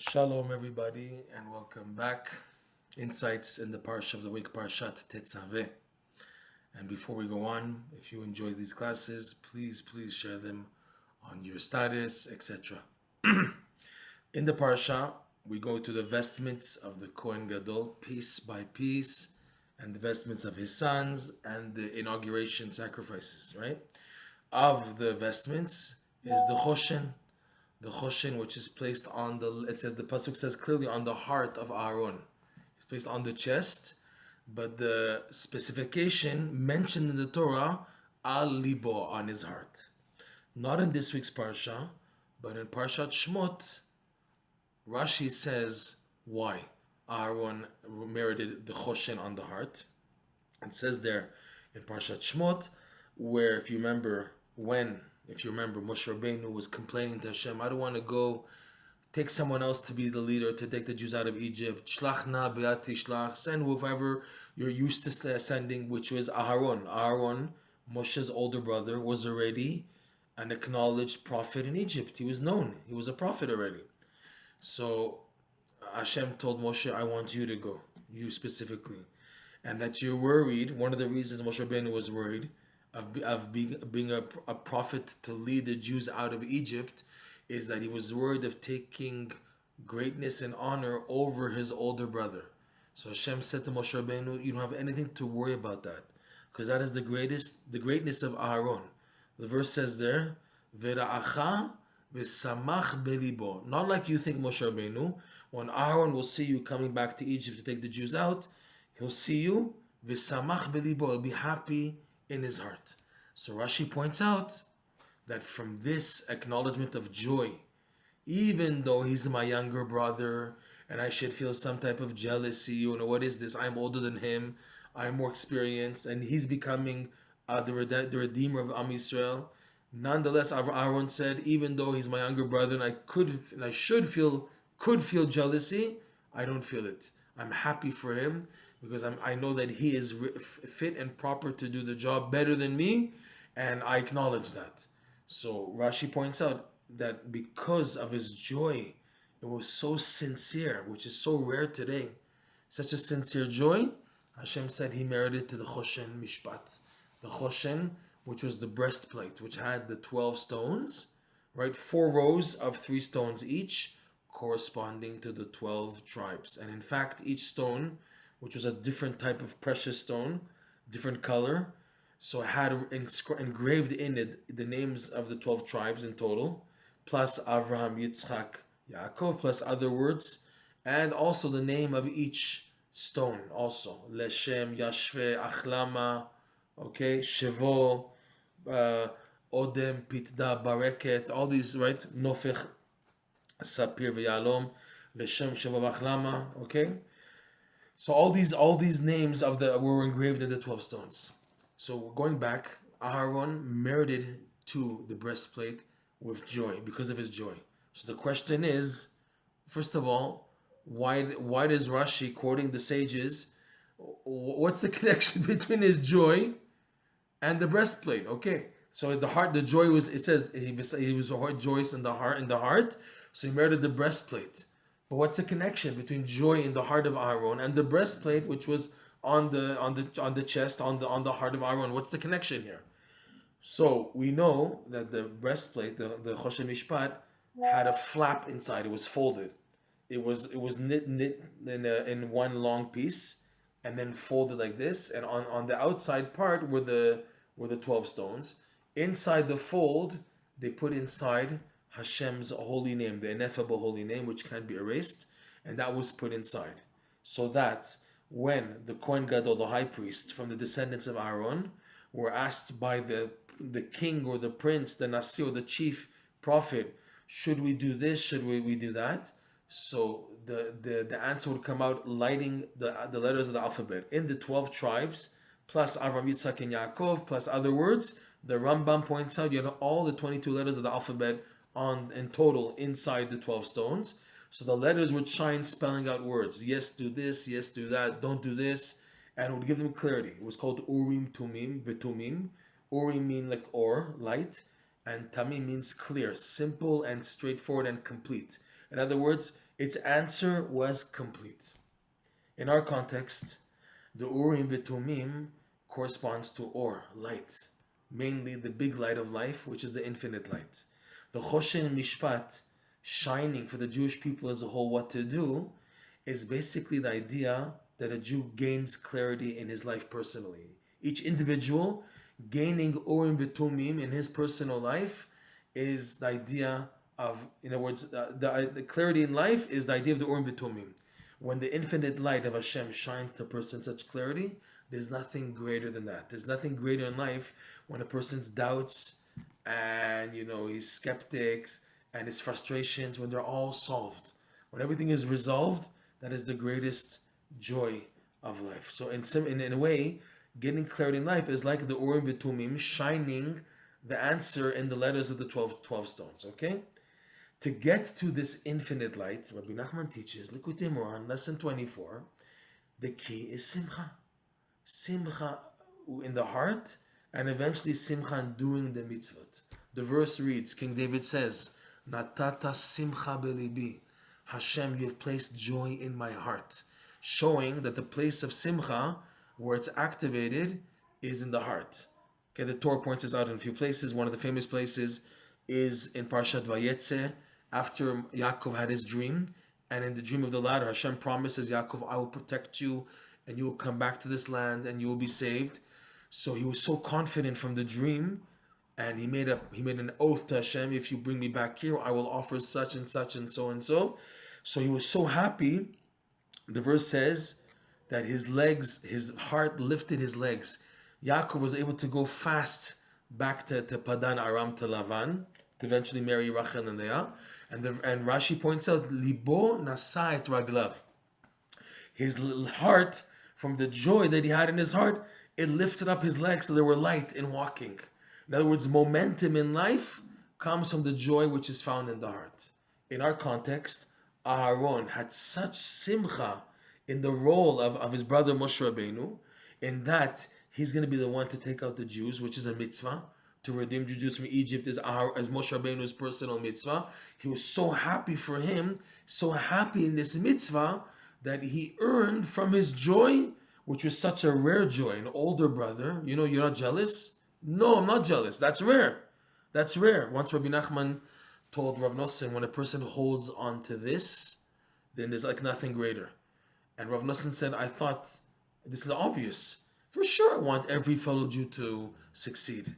Shalom, everybody, and welcome back. Insights in the Parsha of the week, Parshat Tetzaveh. And before we go on, if you enjoy these classes, please share them on your status, etc. In the Parsha, we go to the vestments of the Kohen Gadol, piece by piece, and the vestments of his sons, and the inauguration sacrifices, right? Of the vestments is the Choshen, which is placed on the, it says, the pasuk says clearly on the heart of Aharon. It's placed on the chest, but the specification mentioned in the Torah, al libo, on his heart. Not in this week's parsha, but in Parshat Shmot, Rashi says why Aharon merited the Choshen on the heart. It says there in Parshat Shmot, where if you remember, Moshe Rabbeinu was complaining to Hashem, I don't want to go, take someone else to be the leader, to take the Jews out of Egypt. Shlach na be'at tishlach, send whoever you're used to sending, which was Aharon. Aharon, Moshe's older brother, was already an acknowledged prophet in Egypt. He was known. He was a prophet already. So Hashem told Moshe, I want you to go, you specifically. And that you're worried, one of the reasons Moshe Rabbeinu was worried of being a prophet to lead the Jews out of Egypt is that he was worried of taking greatness and honor over his older brother. So Hashem said to Moshe Rabbeinu, you don't have anything to worry about that, because that is the greatness of Aharon. The verse says there, Vera'acha v'samach belibo. Not like you think, Moshe Rabbeinu, when Aharon will see you coming back to Egypt to take the Jews out, he'll see you, v'samach belibo, he'll be happy in his heart. So Rashi points out that from this acknowledgement of joy, even though he's my younger brother and I should feel some type of jealousy, what is this? I'm older than him, I'm more experienced, and he's becoming the redeemer of Am Yisrael. Nonetheless, Aharon said, even though he's my younger brother and I could feel jealousy, I don't feel it. I'm happy for him because I know that he is fit and proper to do the job better than me, and I acknowledge that. So Rashi points out that because of his joy, it was so sincere, which is so rare today. Such a sincere joy, Hashem said he merited to the Choshen Mishpat. The Choshen, which was the breastplate, which had the 12 stones, right? 4 rows of 3 stones each, corresponding to the 12 tribes. And in fact, each stone, which was a different type of precious stone, different color, so it had engraved in it the names of the 12 tribes in total, plus Avraham, Yitzchak, Yaakov, plus other words, and also the name of each stone also. Leshem, Yashve, Achlama, okay, Shevo, Odem, Pitda, Bareket, all these, right? Nofech, Sapir, V'Yalom, Leshem, Shevo, Achlama, okay? So all these names were engraved in the 12 stones. So going back, Aharon merited to the breastplate with joy, because of his joy. So the question is, first of all, why does Rashi, quoting the sages, what's the connection between his joy and the breastplate? Okay, so the joy was, it says he was joyous in the heart, so he merited the breastplate. But what's the connection between joy in the heart of Aharon and the breastplate, which was on the chest, on the heart of Aharon? What's the connection here? So we know that the breastplate, the Choshen Mishpat, had a flap inside. It was folded. It was knit in one long piece, and then folded like this. And on the outside part were the 12 stones. Inside the fold, they put inside Hashem's holy name, the ineffable holy name, which can't be erased, and that was put inside. So that when the Kohen Gadol, the high priest from the descendants of Aaron, were asked by the king or the prince, the Nasi or the chief prophet, should we do this, should we do that? So the answer would come out lighting the letters of the alphabet in the 12 tribes, plus Avram, Yitzchak, and Yaakov, plus other words. The Rambam points out you have all the 22 letters of the alphabet in total inside the 12 stones. So the letters would shine, spelling out words. Yes, do this. Yes, do that. Don't do this. And it would give them clarity. It was called Urim Tumim, Betumim. Urim mean like or, light. And Tamim means clear, simple and straightforward and complete. In other words, its answer was complete. In our context, the Urim V'Tumim corresponds to Or, light, mainly the big light of life, which is the infinite light. The Choshen Mishpat, shining for the Jewish people as a whole what to do, is basically the idea that a Jew gains clarity in his life personally. Each individual gaining Urim V'Tumim in his personal life is the idea of, in other words, the clarity in life is the idea of the Urim V'Tumim. When the infinite light of Hashem shines to a person such clarity, there's nothing greater than that. There's nothing greater in life when a person's doubts and his skeptics and his frustrations, when they're all solved. When everything is resolved, that is the greatest joy of life. So in a way, getting clarity in life is like the Urim V'Tumim shining the answer in the letters of the 12 stones. Okay? To get to this infinite light, Rabbi Nachman teaches, Likutey Moharan, lesson 24, the key is simcha. Simcha in the heart, and eventually simcha in doing the mitzvot. The verse reads, King David says, Natata simcha belibi. Hashem, you have placed joy in my heart. Showing that the place of simcha, where it's activated, is in the heart. Okay, the Torah points this out in a few places. One of the famous places is in Parshat Vayetze, after Yaakov had his dream, and in the dream of the ladder, Hashem promises Yaakov, I will protect you, and you will come back to this land, and you will be saved. So he was so confident from the dream, and he made an oath to Hashem, if you bring me back here, I will offer such and such and so and so. So he was so happy. The verse says that his heart lifted his legs. Yaakov was able to go fast back to Padan Aram, to Lavan, to eventually marry Rachel and Leah. And Rashi points out, Libo nasa et raglav. His heart, from the joy that he had in his heart, it lifted up his legs so they were light in walking. In other words, momentum in life comes from the joy which is found in the heart. In our context, Aharon had such simcha in the role of his brother Moshe Rabbeinu, in that he's going to be the one to take out the Jews, which is a mitzvah. To redeem the Jews from Egypt as Moshe Rabbeinu's personal mitzvah. He was so happy for him, so happy in this mitzvah, that he earned from his joy, which was such a rare joy, an older brother. You're not jealous? No, I'm not jealous. That's rare. That's rare. Once Rabbi Nachman told Rav Nosson, when a person holds on to this, then there's like nothing greater. And Rav Nosson said, I thought this is obvious. For sure, I want every fellow Jew to succeed.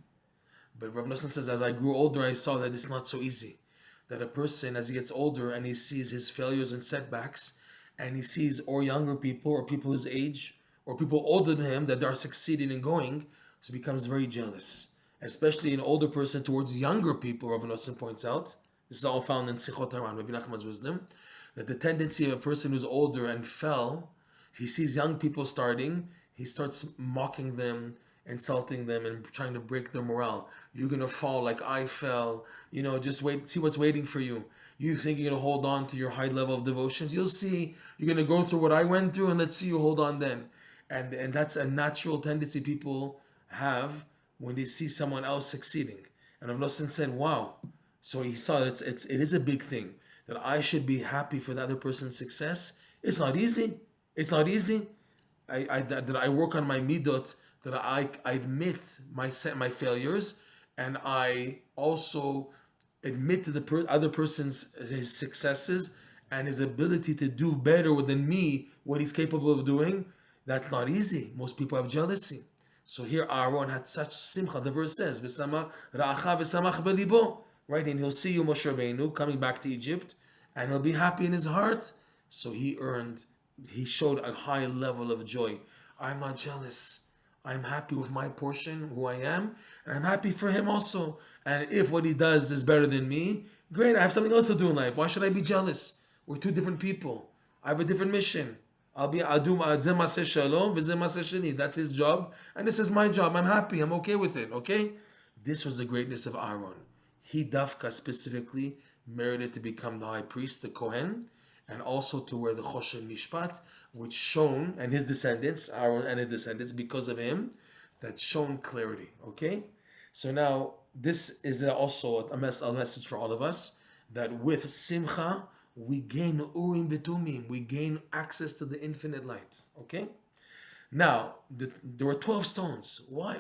But Rav Nosson says, as I grew older, I saw that it's not so easy. That a person, as he gets older and he sees his failures and setbacks, and he sees or younger people or people his age or people older than him that are succeeding and going, so he becomes very jealous. Especially an older person towards younger people, Rav Nosson points out. This is all found in Sichot Haran, Rabbi Nachman's wisdom. That the tendency of a person who's older and fell, he sees young people starting, he starts mocking them, insulting them, and trying to break their morale. You're going to fall like I fell. Just wait, see what's waiting for you. You think you're going to hold on to your high level of devotions. You'll see. You're going to go through what I went through, and let's see you hold on then. And that's a natural tendency people have when they see someone else succeeding. And Rav Nosson said, wow. So he saw that it is a big thing, that I should be happy for the other person's success. It's not easy. It's not easy. That I work on my midot, that I admit my failures, and I also admit to the other person's his successes and his ability to do better than me, what he's capable of doing. That's not easy. Most people have jealousy. So here Aharon had such simcha. The verse says, "V'samach ra'acha v'samach belibo." Right, and he'll see you, Moshe Rabbeinu, coming back to Egypt, and he'll be happy in his heart. So he showed a high level of joy. I'm not jealous. I'm happy with my portion, who I am, and I'm happy for him also. And if what he does is better than me, great, I have something else to do in life. Why should I be jealous? We're two different people. I have a different mission. I'll do maseh shalom, v'zeh maseh sheni. That's his job, and this is my job. I'm happy. I'm okay with it, okay? This was the greatness of Aharon. He, Dafka, specifically merited to become the high priest, the Kohen, and also to wear the Choshen Mishpat, which shone, and his descendants, Aharon and his descendants, because of him, that shone clarity, okay? So now, this is also a message for all of us, that with Simcha, we gain urim betumim, we gain access to the infinite light. Okay? Now, there were 12 stones. Why?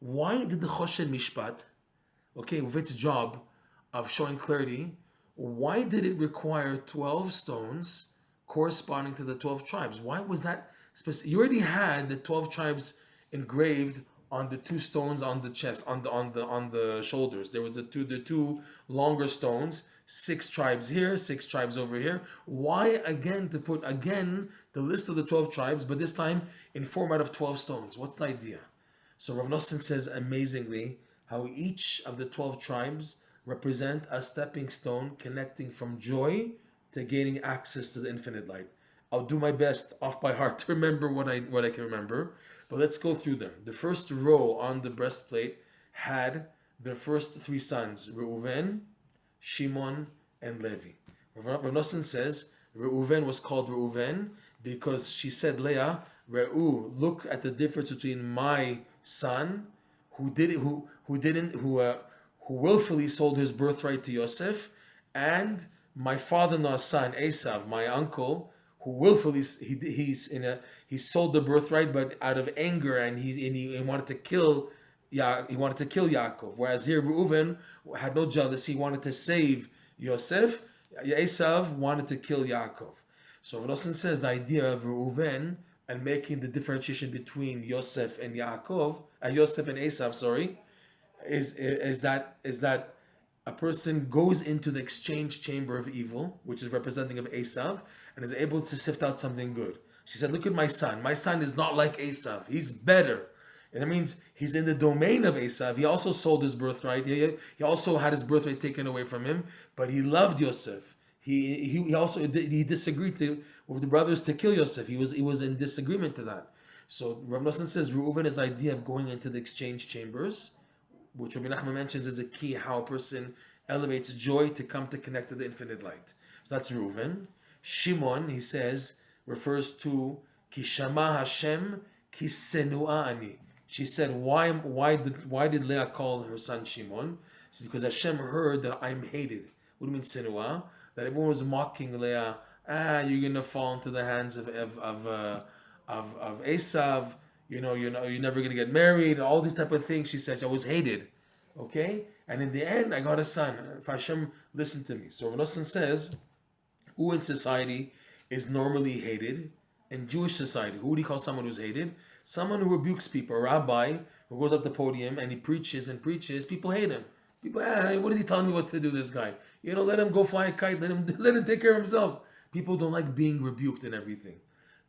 Why did the Choshen Mishpat, okay, with its job of showing clarity, why did it require 12 stones corresponding to the 12 tribes? Why was that specific? You already had the 12 tribes engraved on the two stones on the chest, on the shoulders. There was the two longer stones, 6 tribes here, 6 tribes over here. Why again to put again the list of the 12 tribes, but this time in format of 12 stones? What's the idea? So Rav Nosson says amazingly how each of the 12 tribes represent a stepping stone connecting from joy to gaining access to the infinite light. I'll do my best off by heart to remember what I can remember, but let's go through them. The first row on the breastplate had the first 3 sons, Reuven, Shimon, and Levi. Rav Nosson says Reuven was called Reuven because she said, Leah, Reu, look at the difference between my son who willfully sold his birthright to Yosef, and my father-in-law's son Esav, my uncle, who willfully he sold the birthright, but out of anger, and he wanted to kill Yaakov. Whereas here Reuven had no jealousy; he wanted to save Yosef. Esav wanted to kill Yaakov. So Rav Nosson says the idea of Reuven and making the differentiation between Yosef and Yaakov, Yosef and Esav, sorry, is that a person goes into the exchange chamber of evil, which is representing of Esav, and is able to sift out something good. She said, look at my son. My son is not like Esav. He's better. And that means he's in the domain of Esav. He also sold his birthright. He also had his birthright taken away from him, but he loved Yosef. He also disagreed with the brothers to kill Yosef. He was in disagreement to that. So Rav Nosson says Reuven is the idea of going into the exchange chambers, which Rabbi Nachman mentions is a key how a person elevates joy to come to connect to the infinite light. So that's Reuven. Shimon, he says, refers to Ki Shama Hashem Ki Senua Ani. She said, why did Leah call her son Shimon? She said, because Hashem heard that I'm hated. What do you mean Senua? That everyone was mocking Leah. You're gonna fall into the hands of Esav. You're never gonna get married. All these type of things. She said, I was hated. Okay, and in the end, I got a son. If Hashem listened to me. So Rav Nosson says, who in society is normally hated? In Jewish society, who do you call someone who's hated? Someone who rebukes people. A rabbi who goes up the podium and he preaches and preaches. People hate him. People, what is he telling me what to do? This guy, let him go fly a kite. Let him take care of himself. People don't like being rebuked and everything,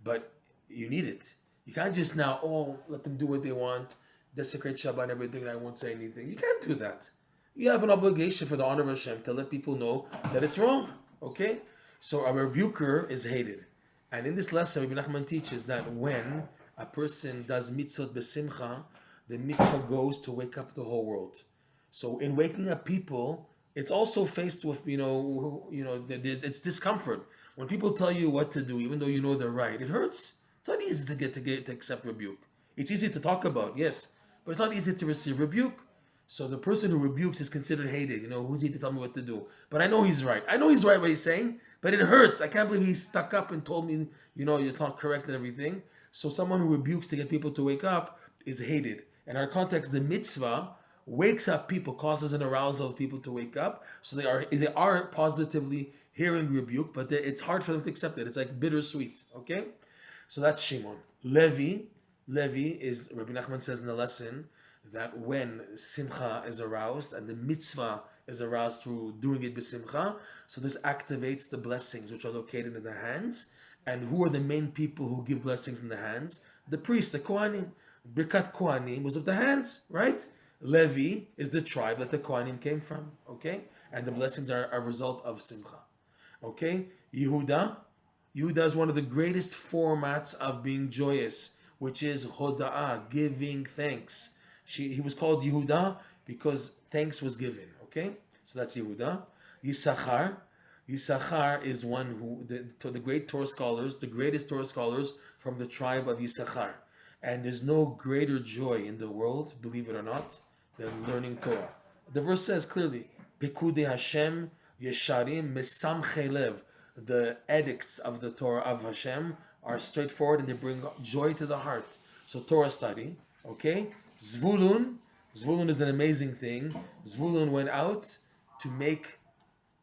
but you need it. You can't just now, let them do what they want, desecrate Shabbat and everything, and I won't say anything. You can't do that. You have an obligation for the honor of Hashem to let people know that it's wrong. Okay, so a rebuker is hated, and in this lesson, Rabbi Nachman teaches that when a person does mitzvot besimcha, the mitzvah goes to wake up the whole world. So in waking up people, it's also faced with it's discomfort. When people tell you what to do, even though you know they're right, it hurts. It's not easy to accept rebuke. It's easy to talk about, yes, but it's not easy to receive rebuke. So the person who rebukes is considered hated. Who's he to tell me what to do? But I know he's right. I know he's right what he's saying, but it hurts. I can't believe he stuck up and told me, it's not correct and everything. So someone who rebukes to get people to wake up is hated. In our context, the mitzvah wakes up people, causes an arousal of people to wake up. So they are positively hearing rebuke, but it's hard for them to accept it. It's like bittersweet. Okay, so that's Shimon. Levi is, Rabbi Nachman says in the lesson, that when simcha is aroused and the mitzvah is aroused through doing it b'simcha, so this activates the blessings which are located in the hands. And who are the main people who give blessings in the hands? The priests, the Kohanim. Birkat Kohanim was of the hands, right? Levi is the tribe that the Kohanim came from, okay? And the blessings are a result of simcha, okay? Yehuda is one of the greatest formats of being joyous, which is hoda'ah, giving thanks. He was called Yehuda because thanks was given, okay? So that's Yehuda. Yisachar is one who, the great Torah scholars, the greatest Torah scholars from the tribe of Yisachar. And there's no greater joy in the world, believe it or not, than learning Torah. The verse says clearly, Pekudei Hashem Yesharim Mesamche Lev. The edicts of the Torah of Hashem are straightforward and they bring joy to the heart. So Torah study, okay? Zvulun is an amazing thing. Zvulun went out to make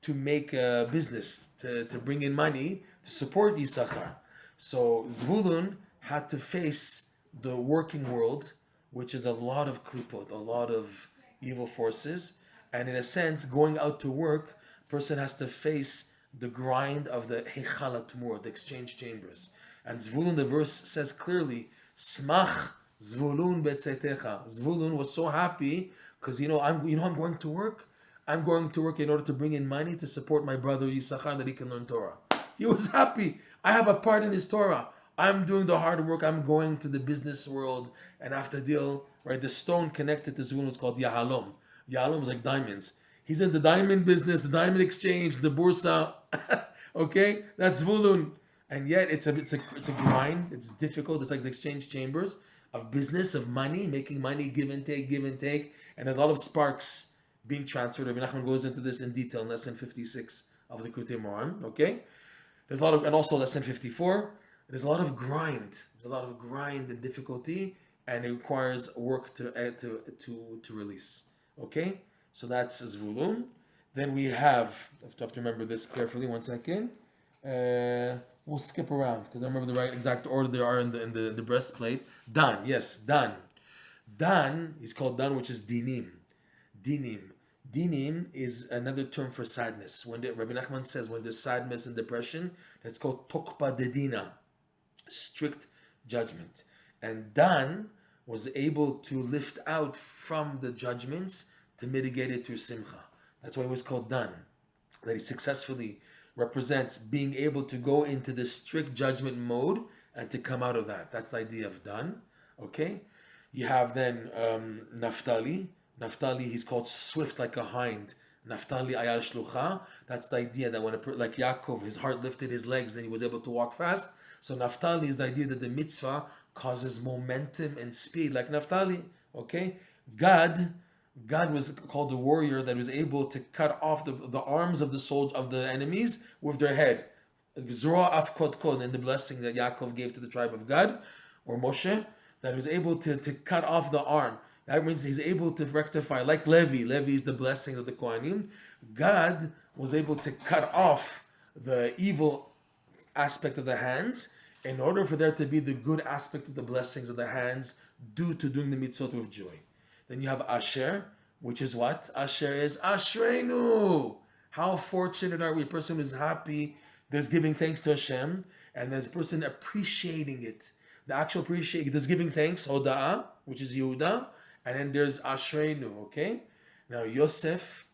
business, to bring in money, to support Yisachar. So Zvulun had to face the working world, which is a lot of klipot, a lot of evil forces. And in a sense, going out to work, a person has to face the grind of the Heichal HaTmur, the exchange chambers. And Zvulun, the verse says clearly, Smach Zvulun betzetecha. Zvulun was so happy because I'm going to work. I'm going to work in order to bring in money to support my brother Yisachar that he can learn Torah. He was happy. I have a part in his Torah. I'm doing the hard work. I'm going to the business world and I have to deal, right? The stone connected to Zvulun is called Yahalom. Yahalom is like diamonds. He's in the diamond business, the diamond exchange, the bursa. Okay, that's Zvulun. And yet it's a grind. It's difficult. It's like the exchange chambers of business, of money, making money, give and take, and there's a lot of sparks being transferred. Rabbi Nachman goes into this in detail in lesson 56 of the Likutey Moharan. Okay, there's a lot of, and also lesson 54. There's a lot of grind. There's a lot of grind and difficulty, and it requires work to release. Okay, so that's Zvulun. Then we have to remember this carefully. 1 second. We'll skip around because I remember the right exact order they are in the breastplate. Dan, yes, Dan. Dan is called Dan, which is dinim. Dinim is another term for sadness. When Rabbi Nachman says when there's sadness and depression, that's called tokpa dedina, strict judgment. And Dan was able to lift out from the judgments to mitigate it through simcha. That's why it was called Dan. That he successfully represents being able to go into the strict judgment mode and to come out of that. That's the idea of Dan. Okay? You have then Naphtali. Naphtali, he's called swift like a hind. Naphtali ayal shlucha. That's the idea that when like Yaakov, his heart lifted his legs and he was able to walk fast. So Naphtali is the idea that the mitzvah causes momentum and speed, like Naphtali. Okay? God was called the warrior that was able to cut off the arms of the enemies with their head. Zroa af kod, in the blessing that Yaakov gave to the tribe of Gad, or Moshe, that was able to cut off the arm. That means he's able to rectify, like Levi. Levi is the blessing of the Kohanim. God was able to cut off the evil aspect of the hands in order for there to be the good aspect of the blessings of the hands due to doing the mitzvot with joy. Then you have Asher, which is what? Asher is Ashreinu. How fortunate are we? A person who is happy, there's giving thanks to Hashem, and there's a person appreciating it. The actual appreciating, there's giving thanks, Hoda'ah, which is Yehuda, and then there's Ashreinu, okay? Now, Yosef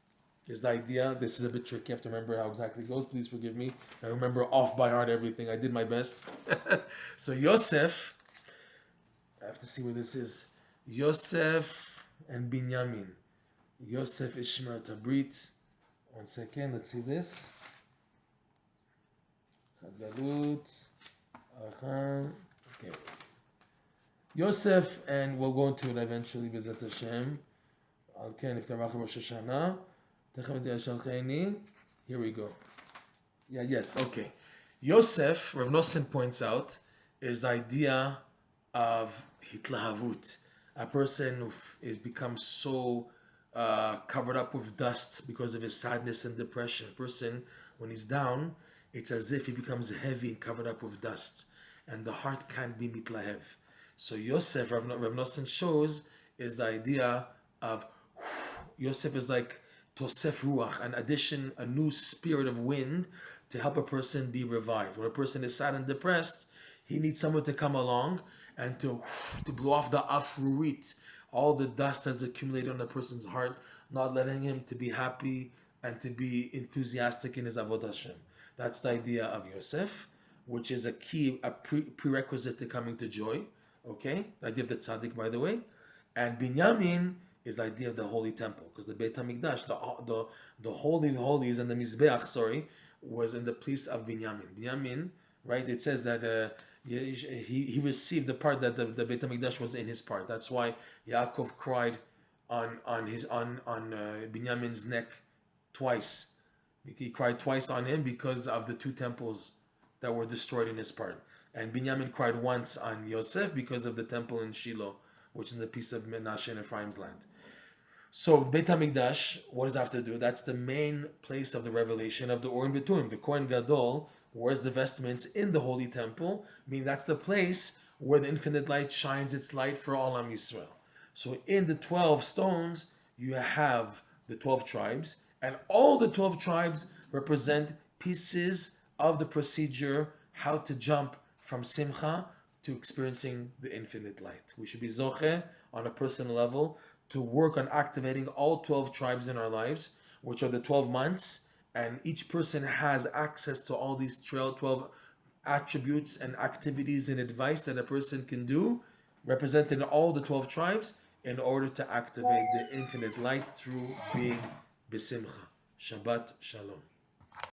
is the idea. This is a bit tricky. I have to remember how exactly it goes. Please forgive me. I remember off by heart everything. I did my best. So Yosef, I have to see where this is. Yosef and Binyamin. Yosef is Shmer Tabrit. 1 second, let's see this. Chagalut. Okay. Yosef, and we'll go into it eventually, B'ezrat Hashem. Here we go. Yes, okay. Yosef, Rav Nosson points out, is the idea of hitlahavut. A person who is becomes so covered up with dust because of his sadness and depression. A person, when he's down, it's as if he becomes heavy and covered up with dust. And the heart can't be mitlahev. So Yosef, Rav Nosson shows, is the idea of Yosef is like tosef ruach, an addition, a new spirit of wind to help a person be revived. When a person is sad and depressed, he needs someone to come along and to blow off the afrurit, all the dust that's accumulated on a person's heart, not letting him to be happy and to be enthusiastic in his avodah Hashem. That's the idea of Yosef, which is a prerequisite to coming to joy. Okay, the idea of the tzaddik, by the way. And Binyamin is the idea of the holy temple, because the Beit HaMikdash, the holy of holies and the Mizbeach, was in the place of Binyamin. Binyamin, right? It says that he received the part that the Beit HaMikdash was in his part. That's why Yaakov cried on Binyamin's neck twice. He cried twice on him because of the 2 temples that were destroyed in his part. And Binyamin cried once on Yosef because of the temple in Shiloh, which is the piece of Menashe and Ephraim's land. So Beit HaMikdash, what does it have to do? That's the main place of the revelation of the Urim V'Tumim. The Kohen Gadol wears the vestments in the Holy Temple, meaning that's the place where the infinite light shines its light for all Am Yisrael. So in the 12 stones, you have the 12 tribes, and all the 12 tribes represent pieces of the procedure, how to jump from Simcha to experiencing the infinite light. We should be Zoche on a personal level to work on activating all 12 tribes in our lives, which are the 12 months, and each person has access to all these 12 attributes and activities and advice that a person can do, representing all the 12 tribes, in order to activate the infinite light through being besimcha. Shabbat Shalom.